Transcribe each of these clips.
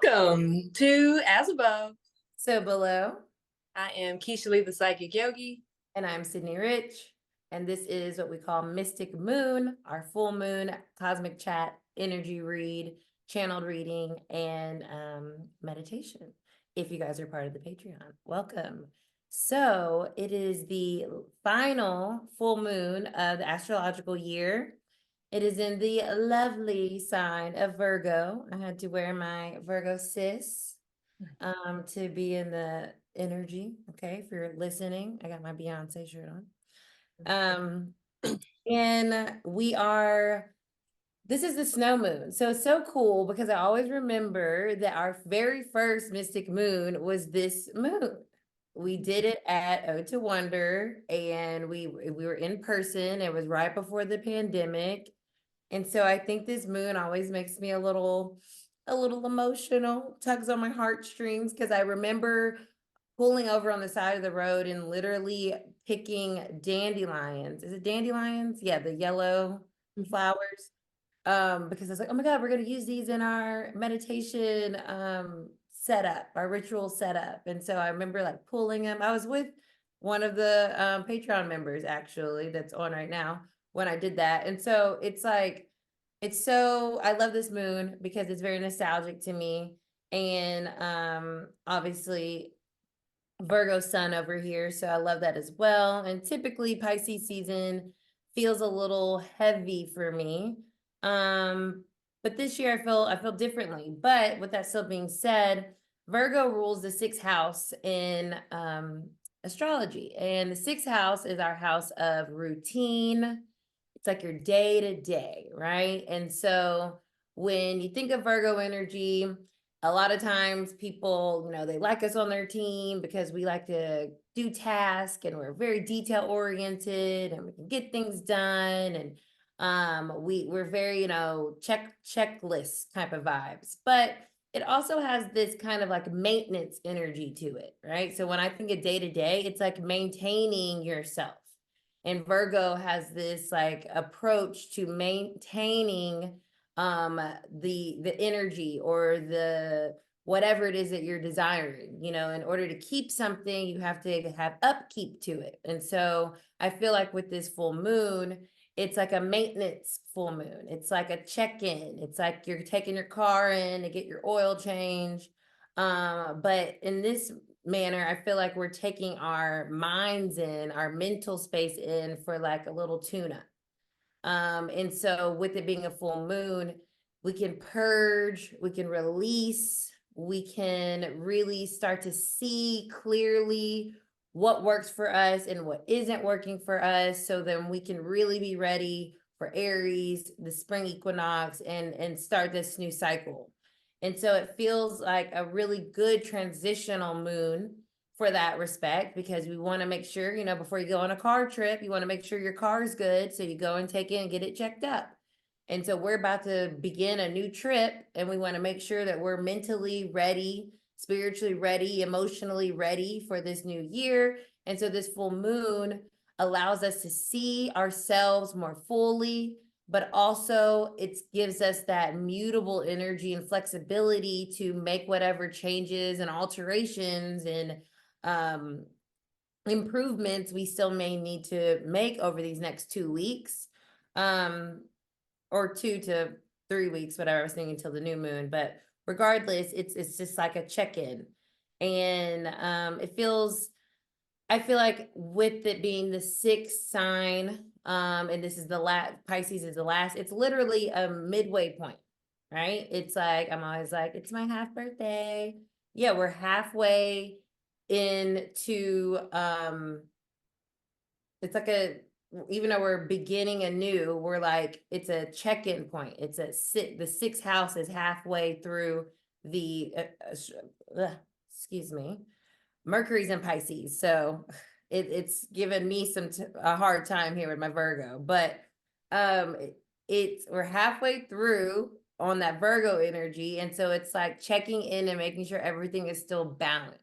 Welcome to As Above. So below, I am Kisha, the Psychic Yogi. and I'm Cidnee Rich, and this is what we call Mystic Moon, our full moon cosmic chat, energy read, channeled reading, and meditation. If you guys are part of the Patreon, welcome. So it is the final full moon of the astrological year. It is in the lovely sign of Virgo. I had to wear my Virgo sis to be in the energy. Okay, if you're listening, I got my Beyonce shirt on. And this is the snow moon. So it's so cool because I always remember that our very first mystic moon was this moon. We did it at Ode to Wonder, and we were in person. It was right before the pandemic. And so I think this moon always makes me a little emotional, tugs on my heartstrings, because I remember pulling over on the side of the road and literally picking dandelions. Is it dandelions? Yeah, the yellow flowers. Because I was like, oh my God, we're gonna use these in our meditation setup, our ritual setup. And so I remember like pulling them. I was with one of the Patreon members actually that's on right now when I did that. And so it's like, I love this moon because it's very nostalgic to me. And obviously Virgo sun over here, so I love that as well. And typically Pisces season feels a little heavy for me. But this year I feel differently. But with that still being said, Virgo rules the sixth house in astrology. And the sixth house is our house of routine. It's like your day to day, right? And so when you think of Virgo energy, a lot of times people, they like us on their team because we like to do tasks and we're very detail oriented and we can get things done. And we're very, checklist type of vibes. But it also has this kind of like maintenance energy to it, right? So when I think of day to day, it's like maintaining yourself. And Virgo has this like approach to maintaining the energy or the whatever it is that you're desiring. In order to keep something, you have to have upkeep to it. And so I feel like with this full moon, it's like a maintenance full moon. It's like a check-in. It's like you're taking your car in to get your oil change. But in this manner, I feel like we're taking our minds in, our mental space in for like a little tune-up. And so with it being a full moon, we can purge, we can release, we can really start to see clearly what works for us and what isn't working for us. So then we can really be ready for Aries, the spring equinox, and start this new cycle. And so it feels like a really good transitional moon for that respect, because we want to make sure, before you go on a car trip, you want to make sure your car is good. So you go and take it and get it checked up. And so we're about to begin a new trip, and we want to make sure that we're mentally ready, spiritually ready, emotionally ready for this new year. And so this full moon allows us to see ourselves more fully, but also it gives us that mutable energy and flexibility to make whatever changes and alterations and improvements we still may need to make over these next 2 weeks, or 2 to 3 weeks, whatever I was thinking, until the new moon. But regardless, it's just like a check-in. And I feel like with it being the sixth sign, and this is the last, Pisces is the last, it's literally a midway point, right? It's like, I'm always like, it's my half birthday. Yeah, we're halfway into it's like even though we're beginning anew, we're like, it's a check-in point. It's the sixth house is halfway through the excuse me, Mercury's in Pisces, so it's given me a hard time here with my Virgo. But we're halfway through on that Virgo energy, and so it's like checking in and making sure everything is still balanced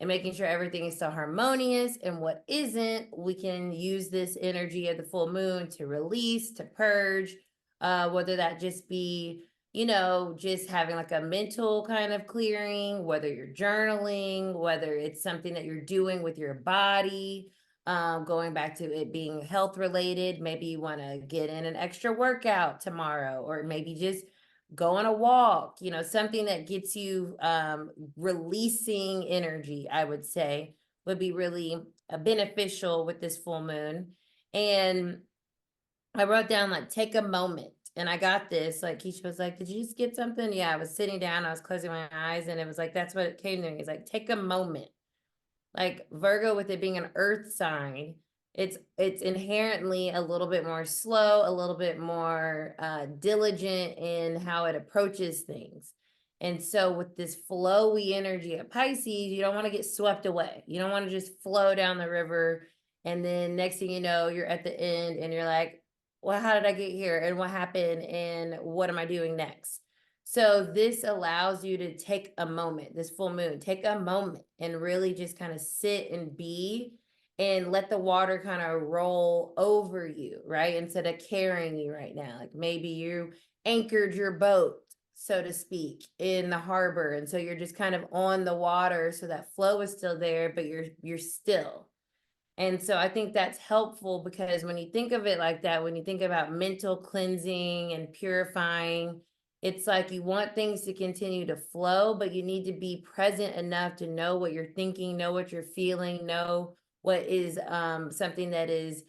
and making sure everything is still harmonious, and what isn't, we can use this energy of the full moon to release, to purge, whether that just be just having like a mental kind of clearing, whether you're journaling, whether it's something that you're doing with your body, going back to it being health related. Maybe you want to get in an extra workout tomorrow, or maybe just go on a walk, something that gets you releasing energy, I would say, would be really beneficial with this full moon. And I wrote down like take a moment. And I got this. Like Kisha was like, did you just get something? Yeah, I was sitting down, I was closing my eyes, and it was like that's what it came to me. It's like take a moment. Like Virgo, with it being an earth sign, it's inherently a little bit more slow, a little bit more diligent in how it approaches things. And so with this flowy energy of Pisces, you don't want to get swept away. You don't want to just flow down the river, and then next thing you know, you're at the end and you're like, well, how did I get here, and what happened, and what am I doing next? So this allows you to take a moment, this full moon, take a moment and really just kind of sit and be, and let the water kind of roll over you, right? Instead of carrying you right now. Like maybe you anchored your boat, so to speak, in the harbor. And so you're just kind of on the water. So that flow is still there, but you're still. And so I think that's helpful, because when you think of it like that, when you think about mental cleansing and purifying, it's like you want things to continue to flow, but you need to be present enough to know what you're thinking, know what you're feeling, know what is something that is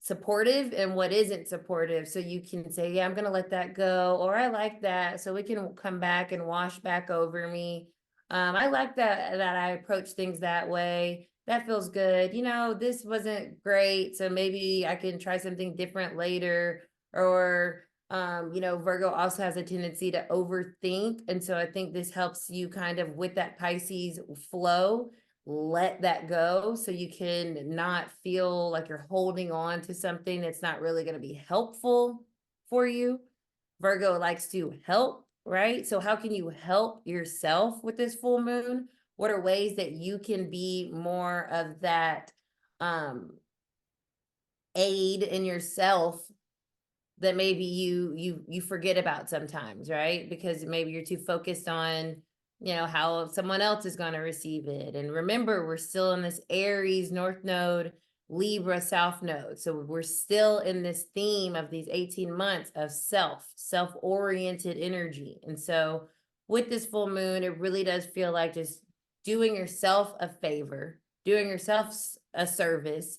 supportive and what isn't supportive. So you can say, yeah, I'm going to let that go, or I like that. So it can come back and wash back over me. I like that I approach things that way. That feels good. This wasn't great, so maybe I can try something different later. Or Virgo also has a tendency to overthink, and so I think this helps you kind of with that Pisces flow, let that go, so you can not feel like you're holding on to something that's not really going to be helpful for you. Virgo likes to help, right? So how can you help yourself with this full moon? What are ways that you can be more of that aid in yourself that maybe you forget about sometimes, right? Because maybe you're too focused on how someone else is going to receive it. And remember, we're still in this Aries North Node, Libra South Node, so we're still in this theme of these 18 months of self-oriented energy. And so with this full moon, it really does feel like just doing yourself a favor, doing yourself a service,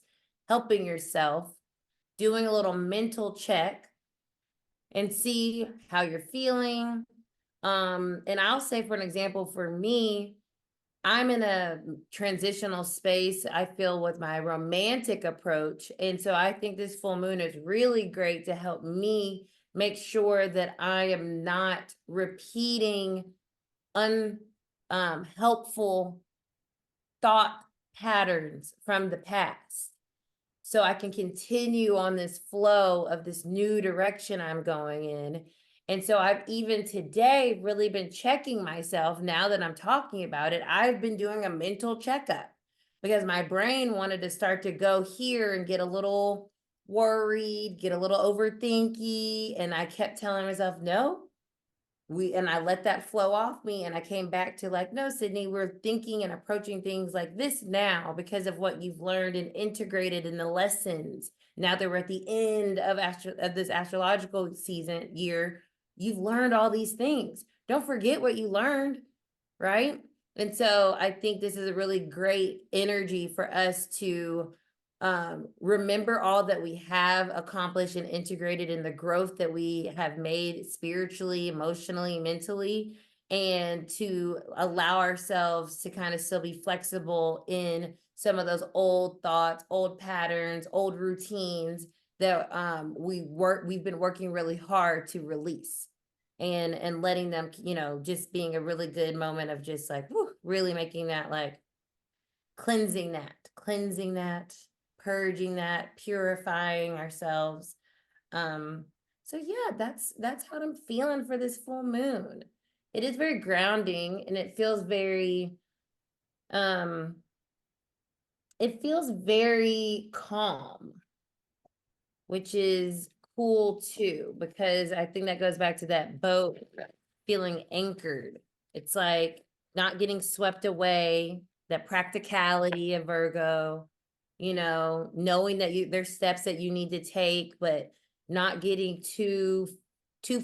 helping yourself, doing a little mental check, and see how you're feeling. And I'll say, for an example, for me, I'm in a transitional space, I feel, with my romantic approach. And so I think this full moon is really great to help me make sure that I am not repeating unhelpful thought patterns from the past, so I can continue on this flow of this new direction I'm going in. And so I've even today really been checking myself. Now that I'm talking about it, I've been doing a mental checkup, because my brain wanted to start to go here and get a little worried, get a little overthinky. And I kept telling myself, no, and I let that flow off me, and I came back to like, no, Cidnee, we're thinking and approaching things like this now because of what you've learned and integrated in the lessons. Now that we're at the end of this astrological season year, you've learned all these things. Don't forget what you learned, right? And so I think this is a really great energy for us to remember all that we have accomplished and integrated in the growth that we have made spiritually, emotionally, mentally, and to allow ourselves to kind of still be flexible in some of those old thoughts, old patterns, old routines that we've been working really hard to release, and letting them, just being a really good moment of just like, whew, really making that, like, cleansing that, purging that, purifying ourselves. So yeah, that's how I'm feeling for this full moon. It is very grounding, and it feels very calm, which is cool too, because I think that goes back to that boat feeling anchored. It's like not getting swept away, that practicality of Virgo, knowing that there's steps that you need to take, but not getting too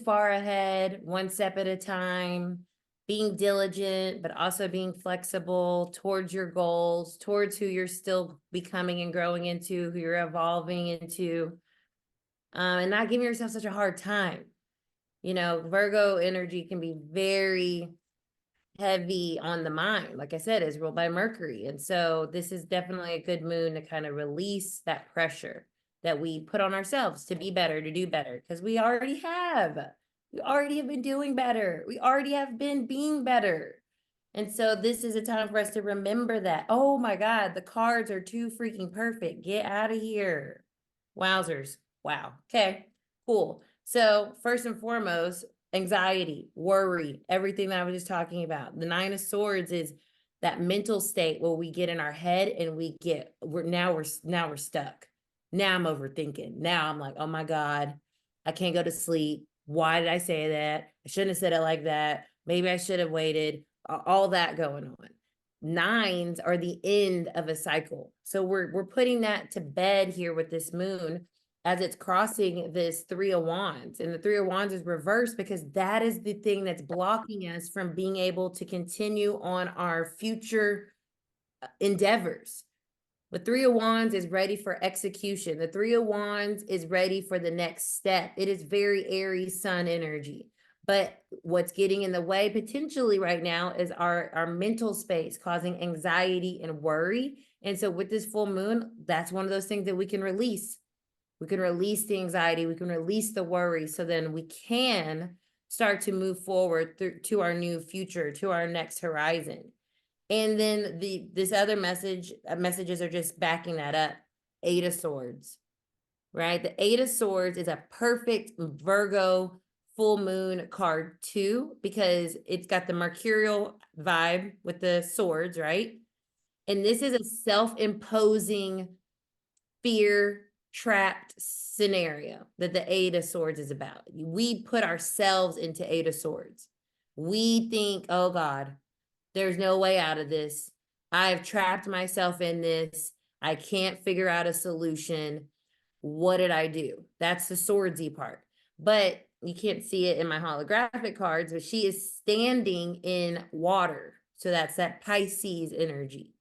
far ahead, one step at a time, being diligent, but also being flexible towards your goals, towards who you're still becoming and growing into, who you're evolving into, and not giving yourself such a hard time. Virgo energy can be very heavy on the mind. Like I said, is ruled by Mercury. And so this is definitely a good moon to kind of release that pressure that we put on ourselves to be better, to do better, because we already have. We already have been doing better. We already have been being better. And so this is a time for us to remember that. Oh my God, the cards are too freaking perfect. Get out of here. Wowzers. Wow. Okay, cool. So first and foremost, anxiety, worry, everything that I was just talking about. The Nine of Swords is that mental state where we get in our head and we're stuck. Now I'm overthinking. Now I'm like, oh my God, I can't go to sleep. Why did I say that? I shouldn't have said it like that. Maybe I should have waited. All that going on. Nines are the end of a cycle. So we're putting that to bed here with this moon as it's crossing this Three of Wands. And the Three of Wands is reversed because that is the thing that's blocking us from being able to continue on our future endeavors. The Three of Wands is ready for execution. The Three of Wands is ready for the next step. It is very Aries sun energy. But what's getting in the way potentially right now is our mental space, causing anxiety and worry. And so with this full moon, that's one of those things that we can release. We can release the anxiety, we can release the worry, so then we can start to move forward to our new future, to our next horizon. And then this other messages are just backing that up. Eight of Swords, right? The Eight of Swords is a perfect Virgo full moon card too, because it's got the mercurial vibe with the swords, right? And this is a self-imposing fear trapped scenario that the Eight of Swords is about. We put ourselves into Eight of Swords. We think, oh God, there's no way out of this. I've trapped myself in this. I can't figure out a solution. What did I do? That's the swordsy part. But you can't see it in my holographic cards, but she is standing in water. So that's that Pisces energy.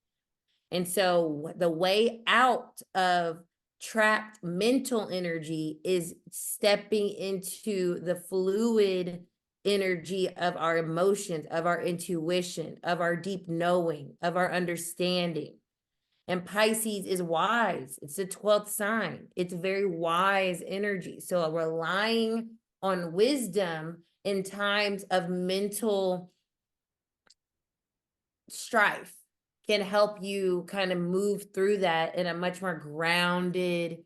And so the way out of trapped mental energy is stepping into the fluid energy of our emotions, of our intuition, of our deep knowing, of our understanding. And Pisces is wise. It's the 12th sign. It's very wise energy. So relying on wisdom in times of mental strife can help you kind of move through that in a much more grounded,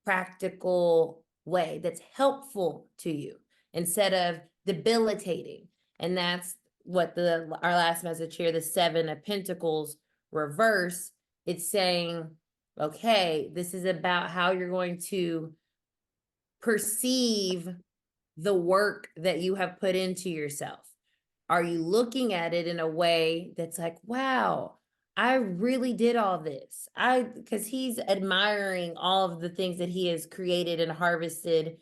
practical way that's helpful to you instead of debilitating. And that's what our last message here, the Seven of Pentacles reverse. It's saying, okay, this is about how you're going to perceive the work that you have put into yourself. Are you looking at it in a way that's like, wow, I really did all this? Because he's admiring all of the things that he has created and harvested.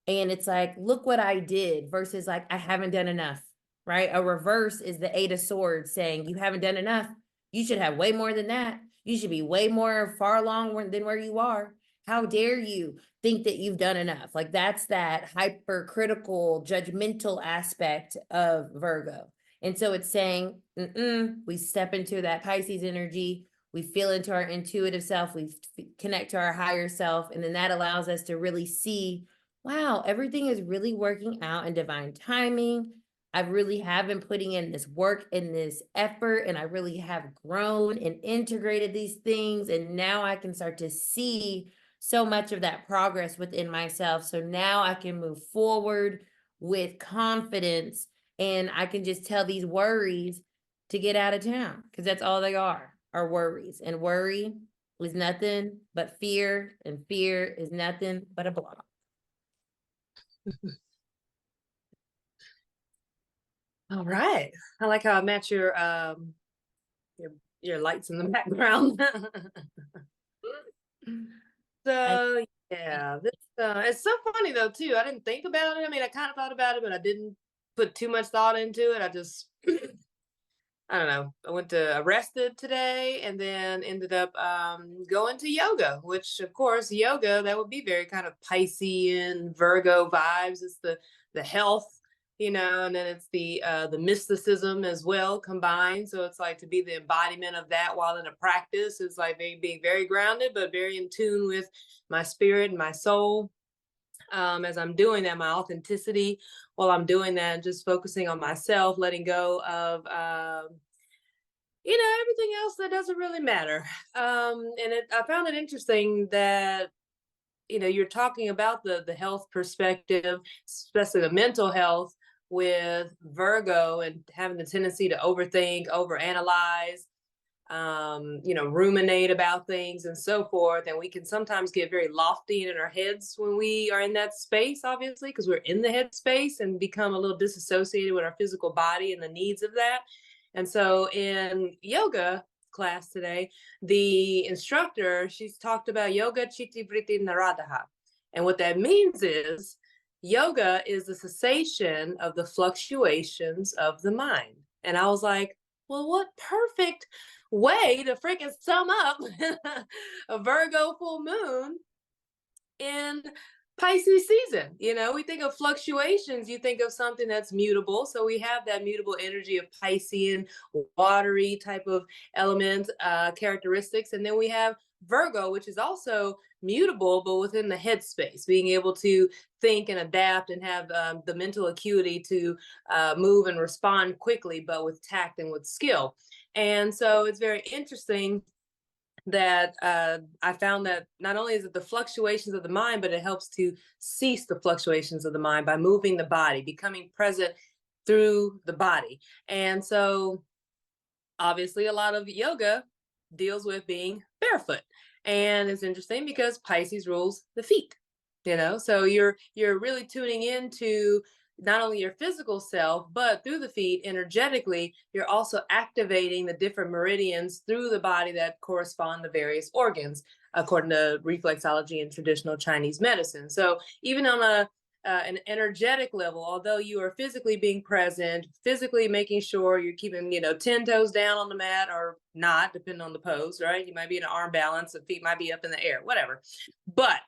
And it's like, look what I did versus like, I haven't done enough, right? A reverse is the Eight of Swords saying, you haven't done enough. You should have way more than that. You should be way more far along than where you are. How dare you think that you've done enough? Like that's that hypercritical, judgmental aspect of Virgo. And so it's saying, we step into that Pisces energy, we feel into our intuitive self, we connect to our higher self, and then that allows us to really see, wow, everything is really working out in divine timing. I really have been putting in this work and this effort, and I really have grown and integrated these things. And now I can start to see so much of that progress within myself. So now I can move forward with confidence, and I can just tell these worries to get out of town, because that's all they are worries. And worry is nothing but fear, and fear is nothing but a block. All right. I like how I match your your lights in the background. I So yeah, this it's so funny though too. I didn't think about it. I mean, I kind of thought about it, but I didn't put too much thought into it. I just I don't know. I went to arrested today and then ended up going to yoga, which of course yoga that would be very kind of Piscean Virgo vibes. It's the health, and then it's the mysticism as well combined. So it's like to be the embodiment of that while in a practice is like being very grounded, but very in tune with my spirit and my soul. As I'm doing that, my authenticity while I'm doing that, just focusing on myself, letting go of everything else that doesn't really matter. I found it interesting that you're talking about the health perspective, especially the mental health with Virgo and having the tendency to overthink, overanalyze, ruminate about things and so forth. And we can sometimes get very lofty in our heads when we are in that space, obviously, because we're in the head space and become a little disassociated with our physical body and the needs of that. And so in yoga class today, the instructor, she's talked about yoga chitti vritti naradaha. And what that means is yoga is the cessation of the fluctuations of the mind. And I was like, well, what perfect way to freaking sum up a Virgo full moon in Pisces season. We think of fluctuations, you think of something that's mutable. So we have that mutable energy of Piscean, watery type of element characteristics. And then we have Virgo, which is also mutable, but within the headspace, being able to think and adapt and have the mental acuity to move and respond quickly, but with tact and with skill. And so it's very interesting that I found that not only is it the fluctuations of the mind, but it helps to cease the fluctuations of the mind by moving the body, becoming present through the body. And so obviously a lot of yoga deals with being barefoot. And it's interesting because Pisces rules the feet, so you're really tuning into not only your physical self, but through the feet energetically, you're also activating the different meridians through the body that correspond to various organs, according to reflexology and traditional Chinese medicine. So even on an energetic level, although you are physically being present, physically making sure you're keeping, 10 toes down on the mat or not, depending on the pose, right? You might be in an arm balance, the feet might be up in the air, whatever. But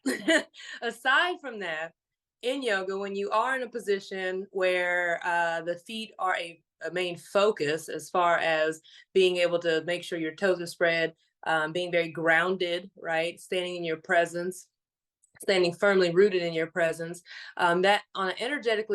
aside from that, in yoga, when you are in a position where the feet are a main focus as far as being able to make sure your toes are spread, being very grounded, right? Standing in your presence, standing firmly rooted in your presence, that on an energetic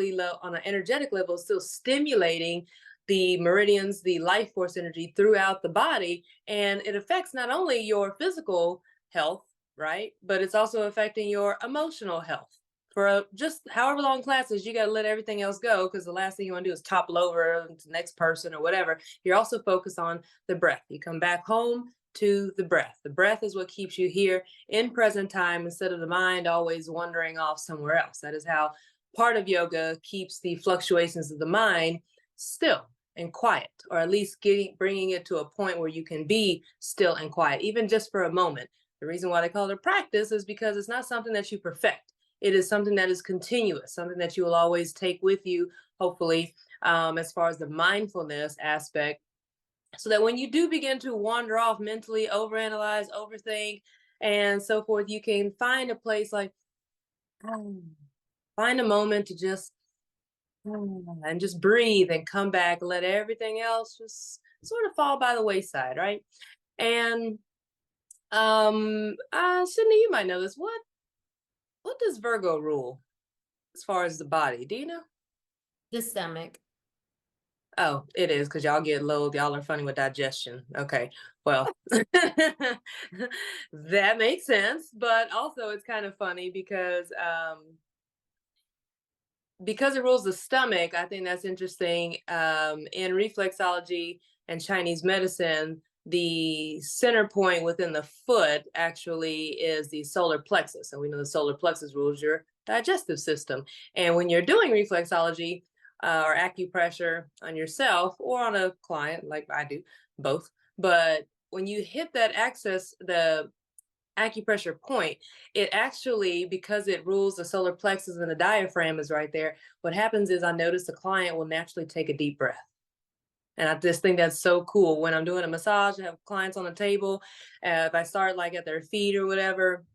level is still stimulating the meridians, the life force energy throughout the body, and it affects not only your physical health, right, but it's also affecting your emotional health. For just however long classes, you got to let everything else go, because the last thing you want to do is topple over to the next person or whatever. You're also focused on the breath. You come back home to the breath. The breath is what keeps you here in present time instead of the mind always wandering off somewhere else. That is how part of yoga keeps the fluctuations of the mind still and quiet, or at least bringing it to a point where you can be still and quiet, even just for a moment. The reason why they call it a practice is because it's not something that you perfect. It is something that is continuous, something that you will always take with you, hopefully, as far as the mindfulness aspect, so that when you do begin to wander off mentally, overanalyze, overthink, and so forth, you can find a place like, find a moment to just, and just breathe and come back, let everything else just sort of fall by the wayside, right? And Cidnee, you might know this. What does Virgo rule as far as the body? Do you know? the stomach. Oh, it is, because y'all get low. Y'all are funny with digestion. Okay, well, that makes sense. But also, it's kind of funny because it rules the stomach. I think that's interesting. In reflexology and Chinese medicine, the center point within the foot actually is the solar plexus, and we know the solar plexus rules your digestive system. And when you're doing reflexology or acupressure on yourself or on a client, like I do, both, but when you hit that axis, the acupressure point, it actually, because it rules the solar plexus and the diaphragm is right there, what happens is I notice the client will naturally take a deep breath. And I just think that's so cool. When I'm doing a massage, I have clients on the table. If I start like at their feet or whatever,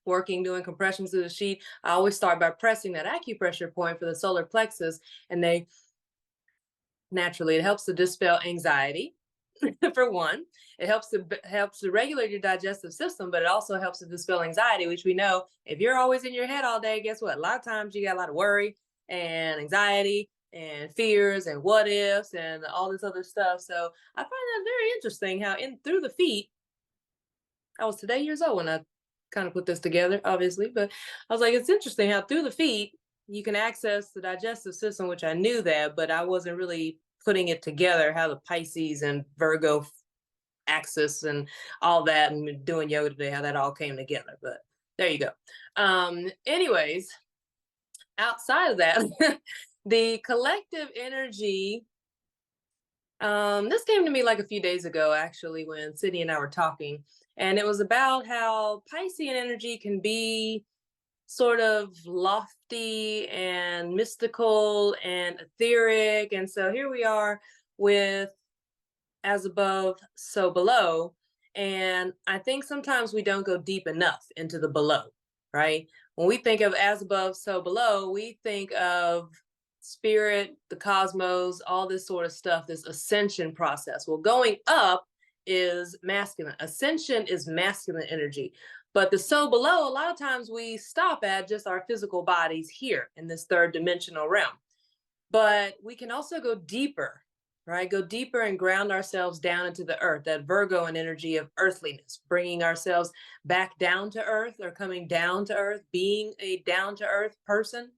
working, doing compressions through the sheet, I always start by pressing that acupressure point for the solar plexus. And they naturally, it helps to dispel anxiety. For one, it helps to regulate your digestive system, but it also helps to dispel anxiety, which we know if you're always in your head all day, guess what? A lot of times you got a lot of worry and anxiety and fears and what ifs and all this other stuff. So I find that very interesting how in through the feet, I was today years old when I kind of put this together, obviously, but I was like, it's interesting how through the feet you can access the digestive system, which I knew that, but I wasn't really putting it together how the Pisces and Virgo axis and all that, and doing yoga today, how that all came together. But there you go. Anyways, outside of that, the collective energy. This came to me like a few days ago, actually, when Cidnee and I were talking, and it was about how Piscean energy can be sort of lofty and mystical and etheric. And so here we are with as above, so below. And I think sometimes we don't go deep enough into the below, right? When we think of as above, so below, we think of spirit, the cosmos, all this sort of stuff, this ascension process. Well, going up is masculine, ascension is masculine energy. But the so below, a lot of times we stop at just our physical bodies here in this third dimensional realm. But we can also go deeper, right? Go deeper and ground ourselves down into the earth, that Virgoan energy of earthliness, bringing ourselves back down to earth or coming down to earth, being a down to earth person.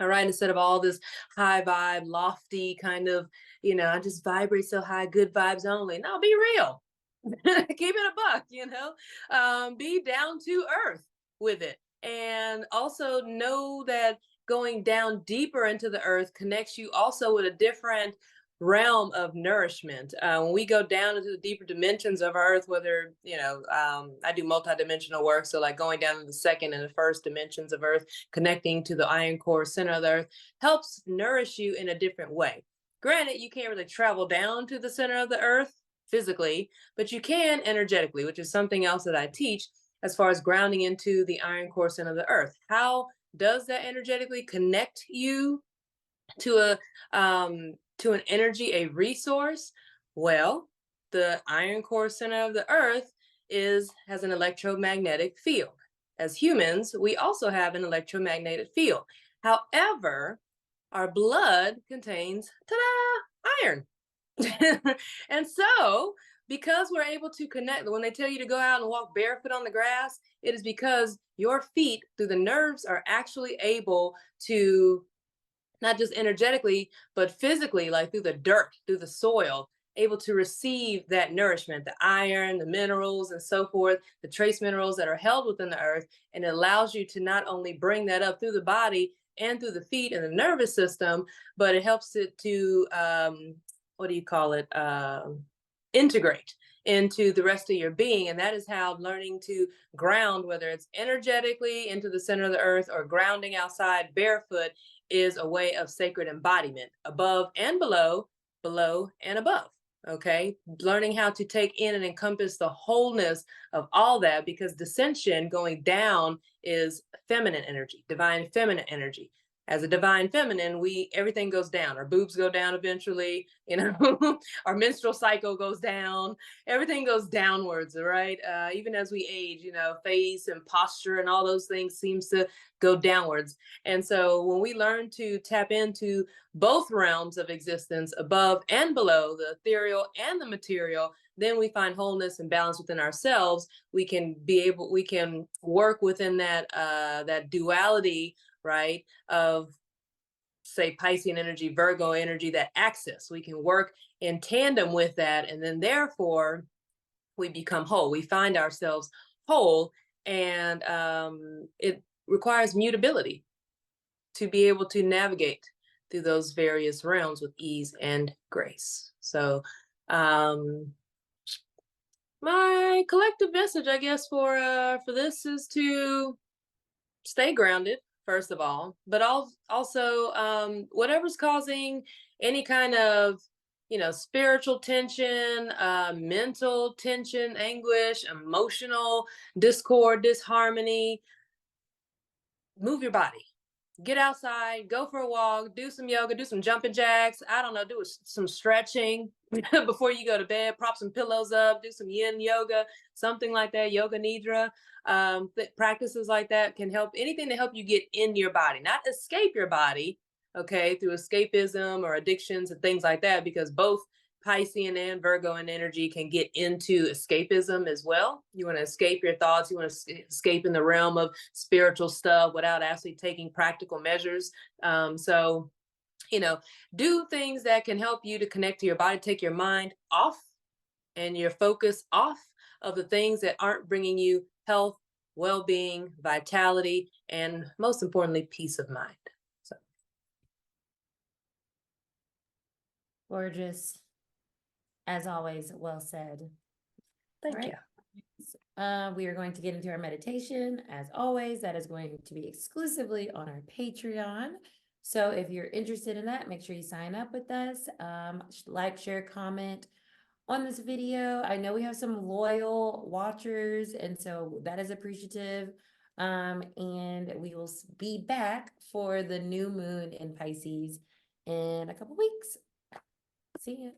All right, instead of all this high vibe, lofty kind of, I just vibrate so high, good vibes only. No, be real. Keep it a buck, be down to earth with it. And also know that going down deeper into the earth connects you also with a different realm of nourishment. When we go down into the deeper dimensions of earth, whether, I do multidimensional work. So like going down to the second and the first dimensions of earth, connecting to the iron core center of the earth helps nourish you in a different way. Granted, you can't really travel down to the center of the earth physically, but you can energetically, which is something else that I teach as far as grounding into the iron core center of the earth. How does that energetically connect you to an energy, a resource? Well, the iron core center of the earth has an electromagnetic field. As humans, we also have an electromagnetic field. However, our blood contains, ta-da, iron. And so, because we're able to connect, when they tell you to go out and walk barefoot on the grass, it is because your feet, through the nerves, are actually able to, not just energetically, but physically, like through the dirt, through the soil, able to receive that nourishment, the iron, the minerals, and so forth, the trace minerals that are held within the earth. And it allows you to not only bring that up through the body and through the feet and the nervous system, but it helps it to, what do you call it? Integrate into the rest of your being. And that is how learning to ground, whether it's energetically into the center of the earth or grounding outside barefoot, is a way of sacred embodiment, above and below, below and above. Okay. Learning how to take in and encompass the wholeness of all that, because descension, going down, is feminine energy, divine feminine energy. As a divine feminine, everything goes down. Our boobs go down eventually, our menstrual cycle goes down, everything goes downwards, right? Even as we age, face and posture and all those things seems to go downwards. And so when we learn to tap into both realms of existence, above and below, the ethereal and the material, then we find wholeness and balance within ourselves. We can work within that duality, right, of, say, Piscean energy, Virgo energy, that axis. We can work in tandem with that, and then therefore we become whole. We find ourselves whole, and it requires mutability to be able to navigate through those various realms with ease and grace. So, my collective message, I guess, for this is to stay grounded, first of all, but also whatever's causing any kind of spiritual tension, mental tension, anguish, emotional discord, disharmony, move your body. Get outside, go for a walk, do some yoga, do some jumping jacks. I don't know, do some stretching before you go to bed, prop some pillows up, do some yin yoga, something like that, yoga nidra. Practices like that can help, anything to help you get in your body, not escape your body, okay, through escapism or addictions and things like that, because both Piscean and Virgo and energy can get into escapism as well. You want to escape your thoughts. You want to escape in the realm of spiritual stuff without actually taking practical measures. So, do things that can help you to connect to your body, take your mind off and your focus off of the things that aren't bringing you health, well-being, vitality, and most importantly, peace of mind. So Gorgeous. As always, well said. thank you. We are going to get into our meditation. As always, that is going to be exclusively on our Patreon. So if you're interested in that, make sure you sign up with us. Like, share, comment on this video. I know we have some loyal watchers, and so that is appreciative. And we will be back for the new moon in Pisces in a couple weeks. See ya.